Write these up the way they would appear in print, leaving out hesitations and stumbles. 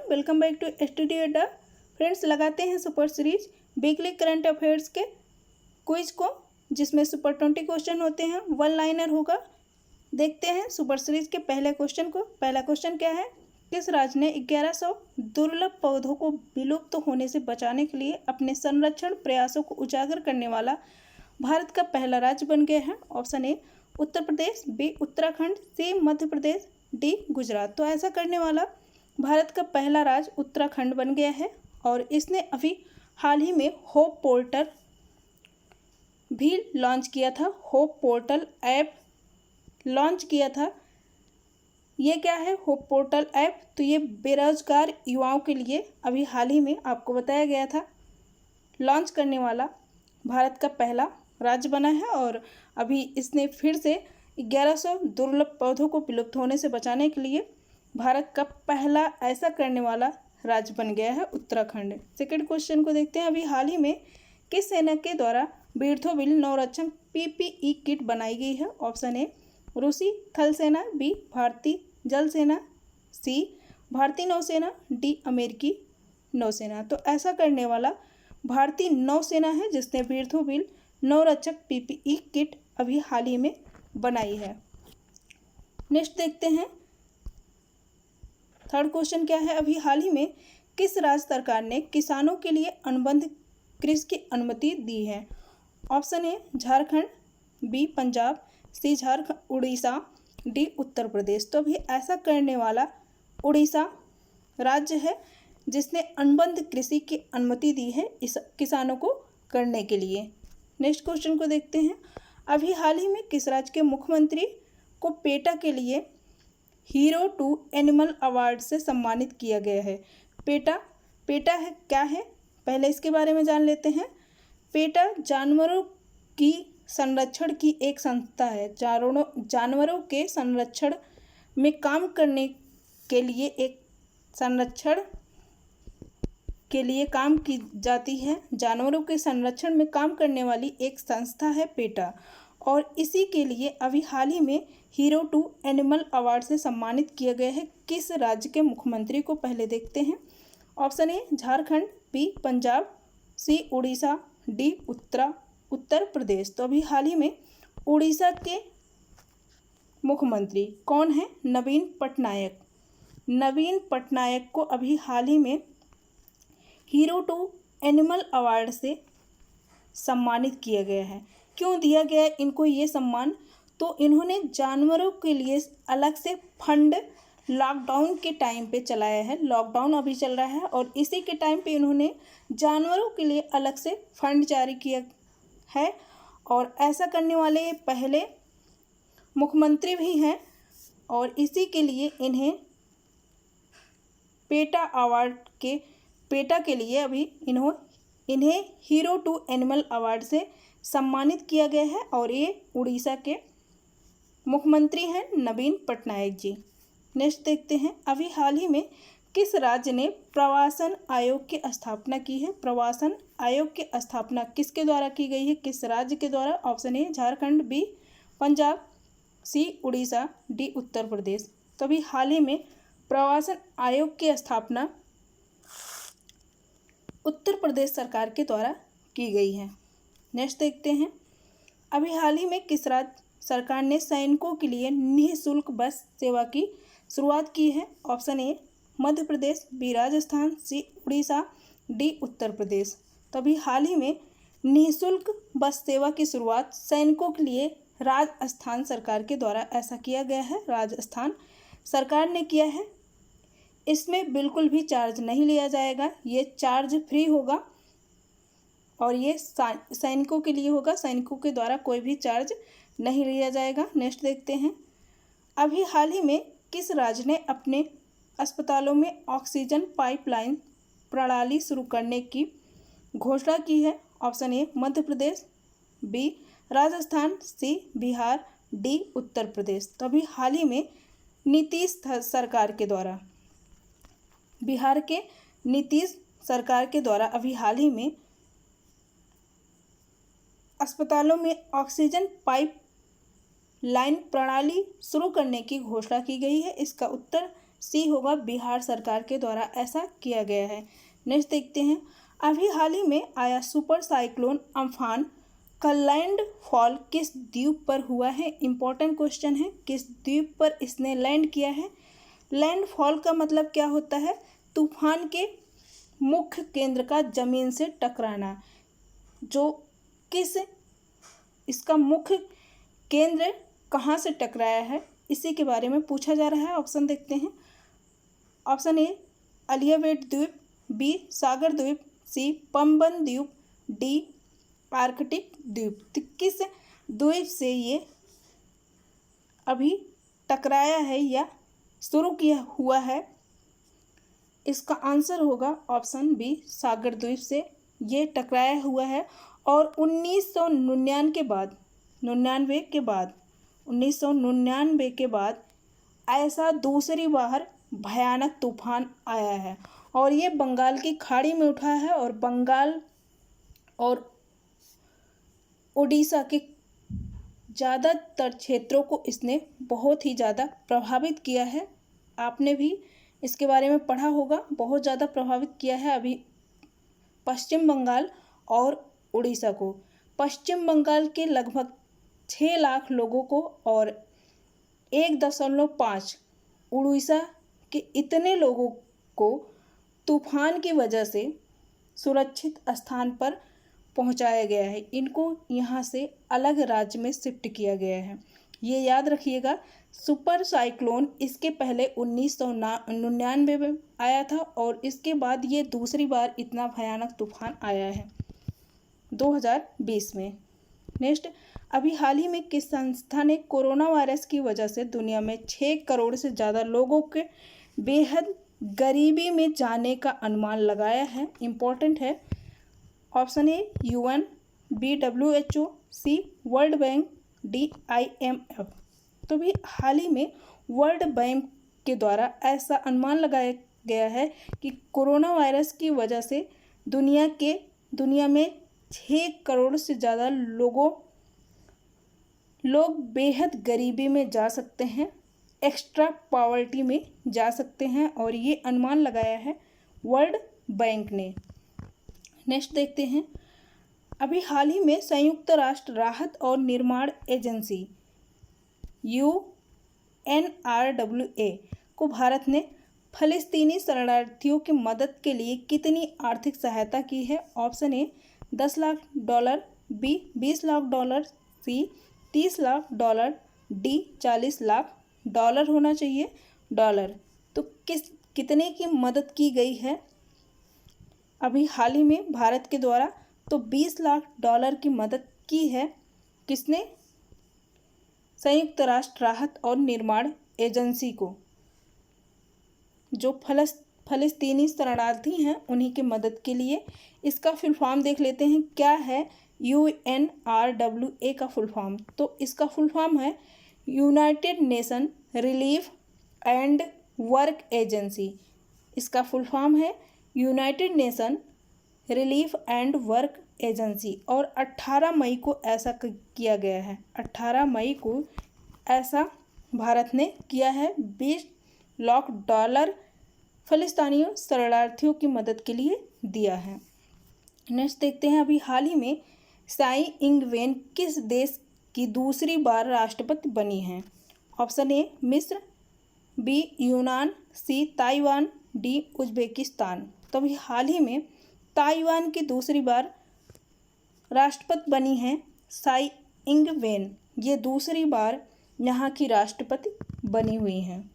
Welcome back to study अड्डा। Friends, लगाते हैं super series weekly current affairs के क्विज को, जिसमें सुपर 20 क्वेश्चन होते हैं, वन लाइनर होगा। देखते हैं सुपर सीरीज के पहले क्वेश्चन को। पहला क्वेश्चन क्या है? किस राज्य ने 1100 दुर्लभ पौधों को विलुप्त होने से बचाने के लिए अपने संरक्षण प्रयासों को उजागर करने वाला भारत का पहला राज्य बन गया है? Option A Uttar Pradesh, B Uttarakhand, C Madhya Pradesh, D Gujarat. तो ऐसा करने वाला भारत का पहला राज्य उत्तराखंड बन गया है और इसने अभी हाल ही में होप पोर्टल भी लॉन्च किया था। होप पोर्टल ऐप लॉन्च किया था। ये क्या है होप पोर्टल ऐप? तो ये बेरोजगार युवाओं के लिए अभी हाल ही में आपको बताया गया था लॉन्च करने वाला भारत का पहला राज्य बना है और अभी इसने फिर से 1100 दुर्लभ पौधों को विलुप्त होने से बचाने के लिए भारत का पहला ऐसा करने वाला राज्य बन गया है उत्तराखंड। सेकंड क्वेश्चन को देखते हैं। अभी हाल ही में किस सेना के द्वारा बीर्थोविल नौरक्षक पीपीई किट बनाई गई है? ऑप्शन ए रूसी थल सेना, बी भारतीय जल सेना, सी भारतीय नौसेना, डी अमेरिकी नौसेना। तो ऐसा करने वाला भारतीय नौसेना है जिसने बीर्थोविल नौरक्षक पीपीई किट अभी हाल ही में बनाई है। नेक्स्ट देखते हैं थर्ड क्वेश्चन क्या है? अभी हाल ही में किस राज्य सरकार ने किसानों के लिए अनुबंध कृषि की अनुमति दी है? Option A Jharkhand, B Punjab, C Jharkhand Orissa, D Uttar Pradesh. तो अभी ऐसा करने वाला उड़ीसा राज्य है जिसने अनुबंध कृषि की अनुमति दी है इस किसानों को करने के लिए। नेक्स्ट क्वेश्चन को देखते हैं। अभी हाल ही में किस राज्य के मुख्यमंत्री को पेटा के लिए हीरो टू एनिमल अवार्ड से सम्मानित किया गया है? पेटा है क्या है? पहले इसके बारे में जान लेते हैं। पेटा जानवरों की संरक्षण की एक संस्था है। जानवरों के संरक्षण में काम करने के लिए एक संरक्षण के लिए काम की जाती है। जानवरों के संरक्षण में काम करने वाली एक संस्था है पेटा और इसी के लिए अभी हाल ही में हीरो टू एनिमल अवार्ड से सम्मानित किया गया है। किस राज्य के मुख्यमंत्री को? पहले देखते हैं। Option A Jharkhand, B Punjab, C Orissa, D Uttar Pradesh. तो अभी हाल ही में उड़ीसा के मुख्यमंत्री कौन है? नवीन पटनायक। नवीन पटनायक को अभी हाल ही में हीरो टू एनिमल अवार्ड से सम्मानित किया गया है। क्यों दिया गया है इनको ये सम्मान? तो इन्होंने जानवरों के लिए अलग से फंड लॉकडाउन के टाइम पे चलाया है। लॉकडाउन अभी चल रहा है और इसी के टाइम पे इन्होंने जानवरों के लिए अलग से फंड जारी किया है और ऐसा करने वाले पहले मुख्यमंत्री भी हैं और इसी के लिए इन्हें पेटा के लिए अभी इन्हें हीरो टू एनिमल अवार्ड से सम्मानित किया गया है और ये उड़ीसा के मुख्यमंत्री हैं नवीन पटनायक जी। नेक्स्ट देखते हैं। अभी हाल ही में किस राज्य ने प्रवासन आयोग की स्थापना की है? प्रवासन आयोग की स्थापना किसके द्वारा की गई है? किस राज्य के द्वारा? Option A Jharkhand, B Punjab, C Orissa, D Uttar Pradesh. तो अभी हाल ही में प्रवासन आयोग की स्थापना उत्तर प्रदेश सरकार के द्वारा की गई है। नेक्स्ट देखते हैं। अभी हाल ही में किस राज्य सरकार ने सैनिकों के लिए निःशुल्क बस सेवा की शुरुआत की है? Option A Madhya Pradesh, B Rajasthan, C Orissa, D Uttar Pradesh. तो अभी हाल ही में निःशुल्क बस सेवा की शुरुआत सैनिकों के लिए राजस्थान सरकार के द्वारा ऐसा किया गया है। राजस्थान सरकार ने किया है। इसमें बिल्कुल भी चार्ज नहीं लिया जाएगा, ये चार्ज फ्री होगा और ये सैनिकों के लिए होगा। सैनिकों के द्वारा कोई भी चार्ज नहीं लिया जाएगा। नेक्स्ट देखते हैं। अभी हाल ही में किस राज्य ने अपने अस्पतालों में ऑक्सीजन पाइपलाइन प्रणाली शुरू करने की घोषणा की है? Option A Madhya Pradesh, B Rajasthan, C Bihar, D Uttar Pradesh. तो अभी हाल ही में नीतीश सरकार के द्वारा बिहार के नीतीश सरकार के द्वारा अभी हाल ही में अस्पतालों में ऑक्सीजन पाइप लाइन प्रणाली शुरू करने की घोषणा की गई है। इसका उत्तर सी होगा बिहार सरकार के द्वारा ऐसा किया गया है। नेक्स्ट देखते हैं, अभी हाल ही में आया सुपर साइक्लोन अम्फान का लैंडफॉल किस द्वीप पर हुआ है? इंपॉर्टेंट क्वेश्चन है, किस द्वीप पर इसने लैंड किया है? लैंडफॉल का मतलब क्या होता है? तूफान के मुख्य केंद्र का जमीन से टकराना। जो किस इसका मुख्य केंद्र कहाँ से टकराया है, इसी के बारे में पूछा जा रहा है। ऑप्शन देखते हैं। ऑप्शन ए अलियावेट द्वीप, बी सागर द्वीप, सी पंबन द्वीप, डी आर्कटिक द्वीप। तो किस द्वीप से ये अभी टकराया है या शुरू किया हुआ है? इसका आंसर होगा ऑप्शन बी सागर द्वीप से ये टकराया हुआ है। और 1999 के बाद ऐसा दूसरी बार भयानक तूफान आया है और ये बंगाल की खाड़ी में उठा है और बंगाल और उड़ीसा के ज़्यादातर क्षेत्रों को इसने बहुत ही ज़्यादा प्रभावित किया है। आपने भी इसके बारे में पढ़ा होगा, बहुत ज़्यादा प्रभावित किया है अभी पश्चिम बंगाल और उड़ीसा को। पश्चिम बंगाल के लगभग 6 लाख लोगों को और 1.5 उड़ीसा के इतने लोगों को तूफान की वजह से सुरक्षित स्थान पर पहुंचाया गया है। इनको यहाँ से अलग राज्य में शिफ्ट किया गया है। ये याद रखिएगा, सुपर साइक्लोन इसके पहले 1999 में आया था और इसके बाद ये दूसरी बार इतना भयानक तूफान आया है 2020 में। नेक्स्ट, अभी हाल ही में किस संस्था ने कोरोना वायरस की वजह से दुनिया में 6 करोड़ से ज़्यादा लोगों के बेहद गरीबी में जाने का अनुमान लगाया है? इम्पोर्टेंट है। Option A UN, B WHO, C World Bank, D IMF। तो भी हाल ही में वर्ल्ड बैंक के द्वारा ऐसा अनुमान लगाया गया है कि कोरोना वायरस की वजह से दुनिया में 6 करोड़ से ज़्यादा लोग बेहद गरीबी में जा सकते हैं, एक्स्ट्रा पॉवर्टी में जा सकते हैं और ये अनुमान लगाया है वर्ल्ड बैंक ने। नेक्स्ट देखते हैं, अभी हाल ही में संयुक्त राष्ट्र राहत और निर्माण एजेंसी UNRWA को भारत ने फ़लस्तीनी शरणार्थियों की मदद के लिए कितनी आर्थिक सहायता की है? Option A $10 lakh, B $20 lakh, C $30 lakh, D $40 lakh होना चाहिए डॉलर। तो कितने की मदद की गई है अभी हाल ही में भारत के द्वारा? तो $20 लाख की मदद की है। किसने? संयुक्त राष्ट्र राहत और निर्माण एजेंसी को। जो फ़लस्तीनी शरणार्थी हैं उन्हीं की मदद के लिए। इसका फुल फॉर्म देख लेते हैं, क्या है UNRWA का फुल फॉर्म? तो इसका फुल फॉर्म है United nation relief and work agency. इसका फुल फॉर्म है United nation relief and work agency. और 18 मई को ऐसा किया गया है। 18 मई को ऐसा भारत ने किया है। $20 लाख फ़लस्तीनी शरणार्थियों की मदद के लिए दिया है। नेक्स्ट देखते हैं, अभी हाल ही में साई इंग-वेन किस देश की दूसरी बार राष्ट्रपति बनी हैं? ऑप्शन ए मिस्र, बी यूनान, सी ताइवान, डी उज्बेकिस्तान। तो अभी हाल ही में ताइवान की दूसरी बार राष्ट्रपति बनी हैं साई इंग-वेन। ये दूसरी बार यहाँ की राष्ट्रपति बनी हुई हैं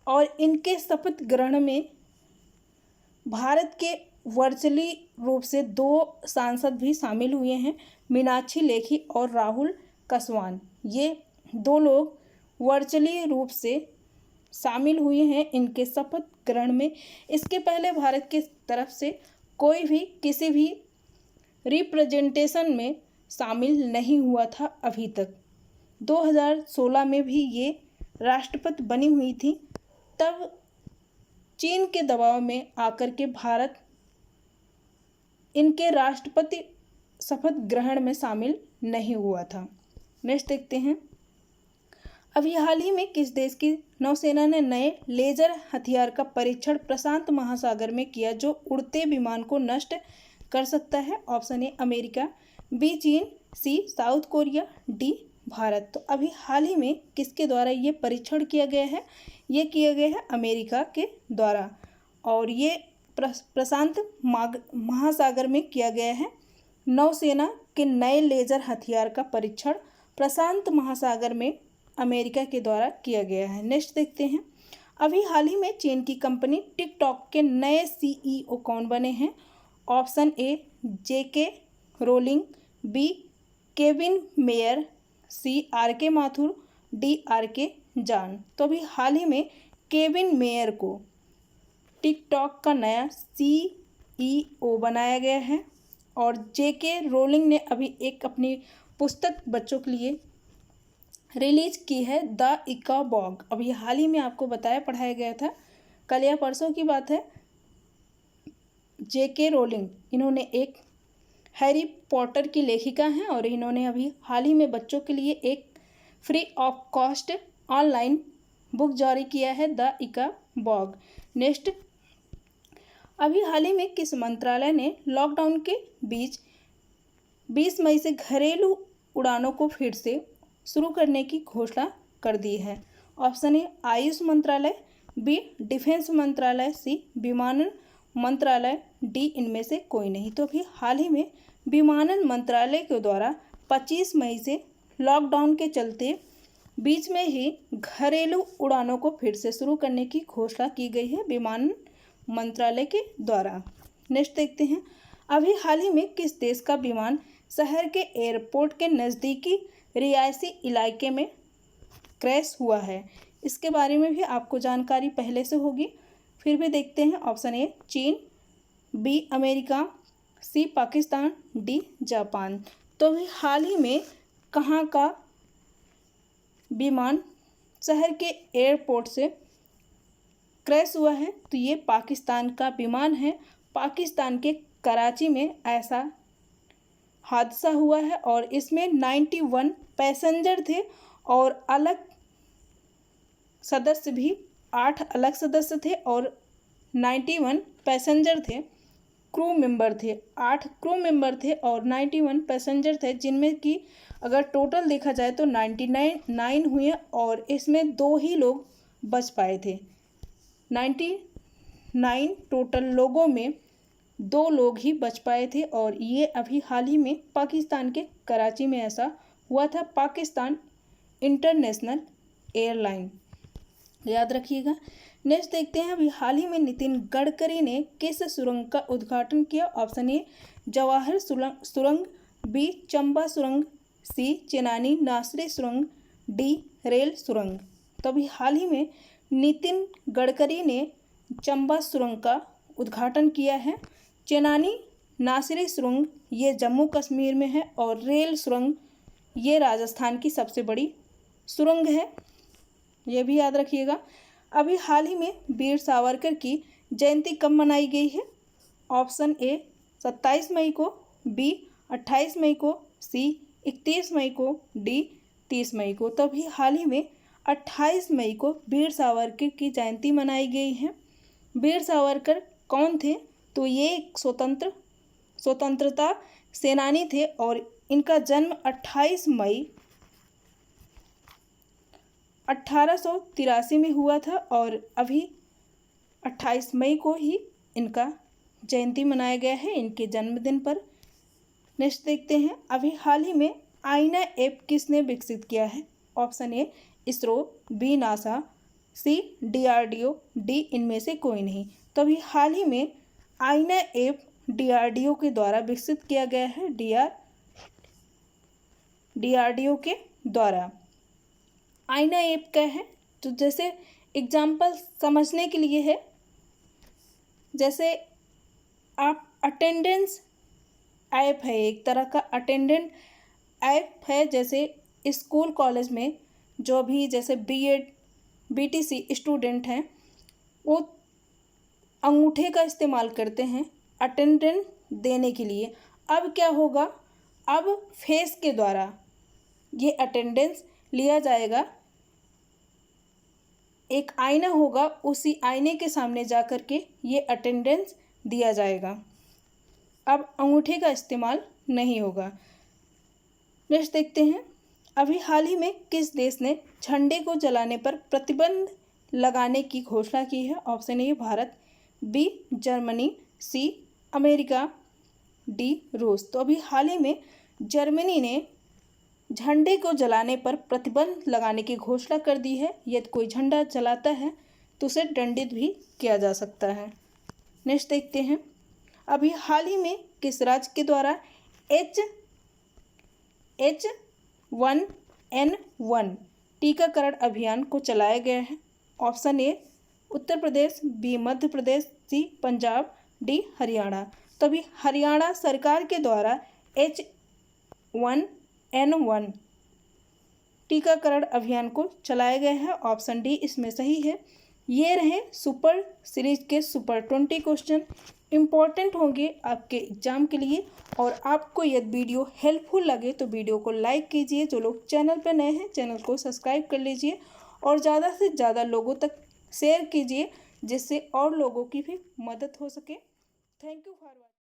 और इनके शपथ ग्रहण में भारत के वर्चुअली रूप से 2 सांसद भी शामिल हुए हैं, मीनाक्षी लेखी और राहुल कस्वान। ये 2 लोग वर्चुअली रूप से शामिल हुए हैं इनके शपथ ग्रहण में। इसके पहले भारत की तरफ से कोई भी किसी भी रिप्रेजेंटेशन में शामिल नहीं हुआ था अभी तक। 2016 में भी ये राष्ट्रपति बनी हुई थी, तब चीन के दबाव में आकर के भारत इनके राष्ट्रपति शपथ ग्रहण में शामिल नहीं हुआ था। नेक्स्ट देखते हैं, अभी हाल ही में किस देश की नौसेना ने नए लेजर हथियार का परीक्षण प्रशांत महासागर में किया जो उड़ते विमान को नष्ट कर सकता है? ऑप्शन ए अमेरिका, बी चीन, सी साउथ कोरिया, डी भारत। तो अभी हाल ही में किसके द्वारा ये परीक्षण किया गया है? ये किया गया है अमेरिका के द्वारा और ये प्रशांत महासागर में किया गया है। नौसेना के नए लेजर हथियार का परीक्षण प्रशांत महासागर में अमेरिका के द्वारा किया गया है। नेक्स्ट देखते हैं। अभी हाल ही में चीन की कंपनी टिकटॉक के नए सीईओ कौन बने हैं? Option A J K Rowling, B Kevin Mayer, C R K Mathur, D R के जान। तो अभी हाल ही में केविन मेयर को टिकटॉक का नया सीईओ बनाया गया है और जेके रोलिंग ने अभी एक अपनी पुस्तक बच्चों के लिए रिलीज की है, द इकाबॉग। अभी हाल ही में आपको बताया पढ़ाया गया था, कल या परसों की बात है। जेके रोलिंग इन्होंने एक हैरी पॉटर की लेखिका हैं और इन्होंने अभी हाल ही में बच्चों के लिए एक free of cost online book जारी किया है, द इकाबॉग। नेक्स्ट, अभी हाल ही में किस मंत्रालय ने लॉकडाउन के बीच 20 मई से घरेलू उड़ानों को फिर से शुरू करने की घोषणा कर दी है? ऑप्शन ए आयुष मंत्रालय, बी डिफेंस मंत्रालय, सी विमानन मंत्रालय, डी इनमें से कोई नहीं। तो अभी हाल ही में विमानन मंत्रालय के द्वारा 25 मई से लॉकडाउन के चलते बीच में ही घरेलू उड़ानों को फिर से शुरू करने की घोषणा की गई है विमानन मंत्रालय के द्वारा। नेक्स्ट देखते हैं। अभी हाल ही में किस देश का विमान शहर के एयरपोर्ट के नज़दीकी रिहायशी इलाके में क्रैश हुआ है? इसके बारे में भी आपको जानकारी पहले से होगी, फिर भी देखते हैं। ऑप्शन ए चीन, बी अमेरिका, सी पाकिस्तान, डी जापान। तो अभी हाल ही में कहाँ का विमान शहर के एयरपोर्ट से क्रैश हुआ है? तो ये पाकिस्तान का विमान है। पाकिस्तान के कराची में ऐसा हादसा हुआ है और इसमें 91 पैसेंजर थे और अलग सदस्य भी 8 अलग सदस्य थे और 91 पैसेंजर थे, क्रू मेंबर थे। 8 क्रू मेंबर थे और 91 पैसेंजर थे, जिनमें कि अगर टोटल देखा जाए तो 99 हुए और इसमें 2 ही लोग बच पाए थे। 99 टोटल लोगों में 2 लोग ही बच पाए थे और ये अभी हाल ही में पाकिस्तान के कराची में ऐसा हुआ था। पाकिस्तान इंटरनेशनल एयरलाइन, याद रखिएगा। नेक्स्ट देखते हैं। अभी हाल ही में नितिन गडकरी ने किस सुरंग का उद्घाटन किया? ऑप्शन ए जवाहर सुरंग, बी चंबा सुरंग, सी चेनानी नासरी सुरंग, डी रेल सुरंग। तो अभी हाल ही में नितिन गडकरी ने चंबा सुरंग का उद्घाटन किया है। चेनानी नासिरी सुरंग ये जम्मू कश्मीर में है और रेल सुरंग ये राजस्थान की सबसे बड़ी सुरंग है, ये भी याद रखिएगा। अभी हाल ही में वीर सावरकर की जयंती कब मनाई गई है? ऑप्शन ए 27 मई को, बी 28 मई को, सी 31 मई को, डी 30 मई को। तो अभी हाल ही में 28 मई को वीर सावरकर की जयंती मनाई गई है। वीर सावरकर कौन थे? तो ये एक स्वतंत्रता सेनानी थे और इनका जन्म 28 मई 1883 में हुआ था और अभी 28 मई को ही इनका जयंती मनाया गया है, इनके जन्मदिन पर। नेक्स्ट देखते हैं। अभी हाल ही में आईना ऐप किसने विकसित किया है? Option A ISRO, B NASA, C DRDO, D इनमें से कोई नहीं। तो अभी हाल ही में आईना ऐप DRDO के द्वारा विकसित किया गया है, DRDO के द्वारा। आईना ऐप क्या है? तो जैसे एग्जाम्पल समझने के लिए है, जैसे आप अटेंडेंस ऐप है, एक तरह का अटेंडेंट ऐप है। जैसे स्कूल कॉलेज में जो भी जैसे BEd BTC स्टूडेंट हैं वो अंगूठे का इस्तेमाल करते हैं अटेंडेंस देने के लिए। अब क्या होगा, अब फेस के द्वारा ये अटेंडेंस लिया जाएगा एक आईना होगा, उसी आईने के सामने जा कर के ये अटेंडेंस दिया जाएगा। अब अंगूठे का इस्तेमाल नहीं होगा। नेक्स्ट देखते हैं, अभी हाल ही में किस देश ने झंडे को जलाने पर प्रतिबंध लगाने की घोषणा की है? Option A Bharat, B Germany, C America, D रूस। तो अभी हाल ही में जर्मनी ने झंडे को जलाने पर प्रतिबंध लगाने की घोषणा कर दी है। यदि कोई झंडा जलाता है तो उसे दंडित भी किया जा सकता है। नेक्स्ट देखते हैं, अभी हाल ही में किस राज्य के द्वारा H1N1 टीकाकरण अभियान को चलाया गया है? Option A Uttar Pradesh, B Madhya Pradesh, C Punjab, D Haryana. तो अभी हरियाणा सरकार के द्वारा H1N1 टीकाकरण अभियान को चलाया गया है। ऑप्शन डी इसमें सही है। ये रहे सुपर सीरीज के सुपर 20 क्वेश्चन, इम्पॉर्टेंट होंगे आपके एग्जाम के लिए। और आपको यदि वीडियो हेल्पफुल लगे तो वीडियो को लाइक कीजिए। जो लोग चैनल पर नए हैं चैनल को सब्सक्राइब कर लीजिए और ज़्यादा से ज़्यादा लोगों तक शेयर कीजिए, जिससे और लोगों की भी मदद हो सके। Thank you for